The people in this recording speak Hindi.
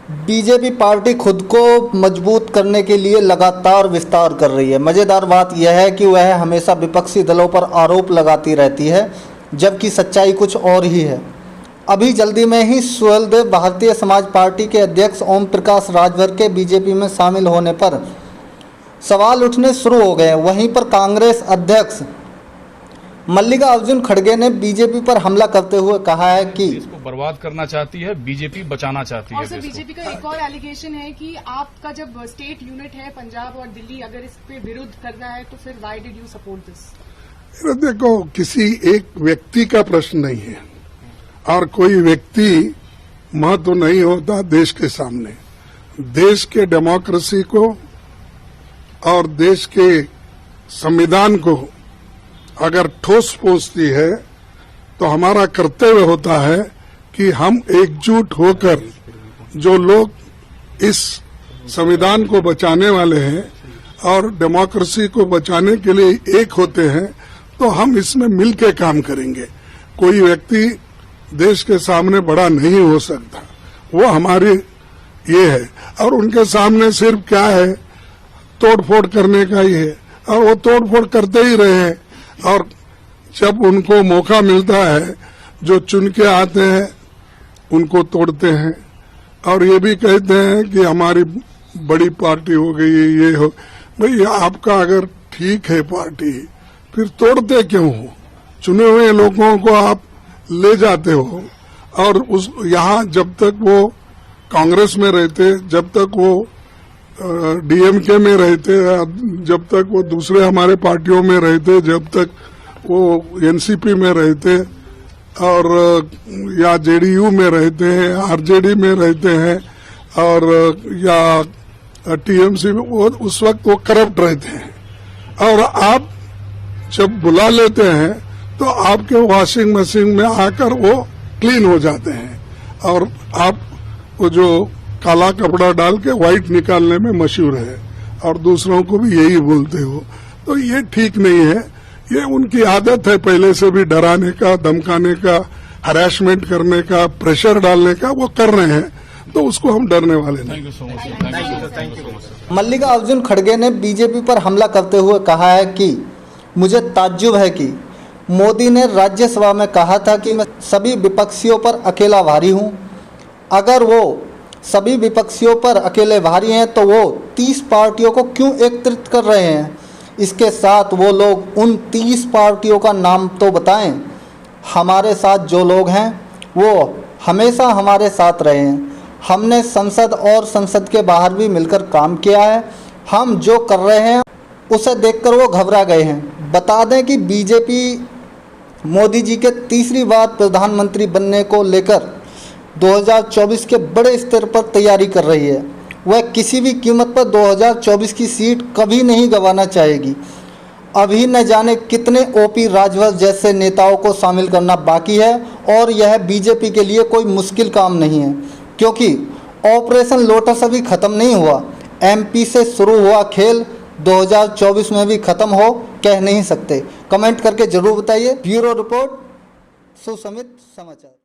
बीजेपी पार्टी खुद को मजबूत करने के लिए लगातार विस्तार कर रही है। मज़ेदार बात यह है कि वह हमेशा विपक्षी दलों पर आरोप लगाती रहती है, जबकि सच्चाई कुछ और ही है। अभी जल्दी में ही सुहेलदेव भारतीय समाज पार्टी के अध्यक्ष ओम प्रकाश राजभर के बीजेपी में शामिल होने पर सवाल उठने शुरू हो गए। वहीं पर कांग्रेस अध्यक्ष मल्लिकार्जुन खड़गे ने बीजेपी पर हमला करते हुए कहा है कि इसको बर्बाद करना चाहती है, बीजेपी बचाना चाहती है। और सर बीजेपी का एक और एलिगेशन है कि आपका जब स्टेट यूनिट है पंजाब और दिल्ली, अगर इस पे विरोध कर रहा है तो फिर why did you support this? देखो, किसी एक व्यक्ति का प्रश्न नहीं है और कोई व्यक्ति महत्व नहीं होता देश के सामने। देश के डेमोक्रेसी को और देश के संविधान को अगर ठोस पहुंचती है तो हमारा कर्तव्य होता है कि हम एकजुट होकर जो लोग इस संविधान को बचाने वाले हैं और डेमोक्रेसी को बचाने के लिए एक होते हैं, तो हम इसमें मिलकर काम करेंगे। कोई व्यक्ति देश के सामने बड़ा नहीं हो सकता, वो हमारी ये है। और उनके सामने सिर्फ क्या है, तोड़फोड़ करने का ही है और वो तोड़फोड़ करते ही रहे हैं। और जब उनको मौका मिलता है, जो चुन के आते हैं उनको तोड़ते हैं और ये भी कहते हैं कि हमारी बड़ी पार्टी हो गई, ये हो। भाई, आपका अगर ठीक है पार्टी, फिर तोड़ते क्यों हो? चुने हुए लोगों को आप ले जाते हो। और उस यहाँ जब तक वो कांग्रेस में रहते, जब तक वो डीएमके में रहते, जब तक वो दूसरे हमारे पार्टियों में रहते, जब तक वो एनसीपी में रहते और या जेडीयू में रहते हैं, आरजेडी में रहते हैं और या टीएमसी में, वो उस वक्त वो करप्ट रहते हैं। और आप जब बुला लेते हैं तो आपके वॉशिंग मशीन में आकर वो क्लीन हो जाते हैं और आप वो जो काला कपड़ा डाल के व्हाइट निकालने में मशहूर है और दूसरों को भी यही बोलते हो। तो ये ठीक नहीं है। ये उनकी आदत है पहले से भी, डराने का, धमकाने का, हरासमेंट करने का, प्रेशर डालने का, वो कर रहे हैं, तो उसको हम डरने वाले नहीं। मल्लिकार्जुन खड़गे ने बीजेपी पर हमला करते हुए कहा है कि मुझे ताज्जुब है कि मोदी ने राज्यसभा में कहा था कि मैं सभी विपक्षियों पर अकेला भारी हूं। अगर वो सभी विपक्षियों पर अकेले भारी हैं तो वो 30 पार्टियों को क्यों एकत्रित कर रहे हैं? इसके साथ वो लोग उन 30 पार्टियों का नाम तो बताएं। हमारे साथ जो लोग हैं वो हमेशा हमारे साथ रहे हैं। हमने संसद और संसद के बाहर भी मिलकर काम किया है। हम जो कर रहे हैं उसे देखकर वो घबरा गए हैं। बता दें कि बीजेपी मोदी जी के तीसरी बार प्रधानमंत्री बनने को लेकर 2024 के बड़े स्तर पर तैयारी कर रही है। वह किसी भी कीमत पर 2024 की सीट कभी नहीं गंवाना चाहेगी। अभी न जाने कितने ओपी राजभर जैसे नेताओं को शामिल करना बाकी है और यह बीजेपी के लिए कोई मुश्किल काम नहीं है, क्योंकि ऑपरेशन लोटस अभी ख़त्म नहीं हुआ। एमपी से शुरू हुआ खेल 2024 में भी ख़त्म हो कह नहीं सकते। कमेंट करके ज़रूर बताइए। ब्यूरो रिपोर्ट, सुसमित समाचार।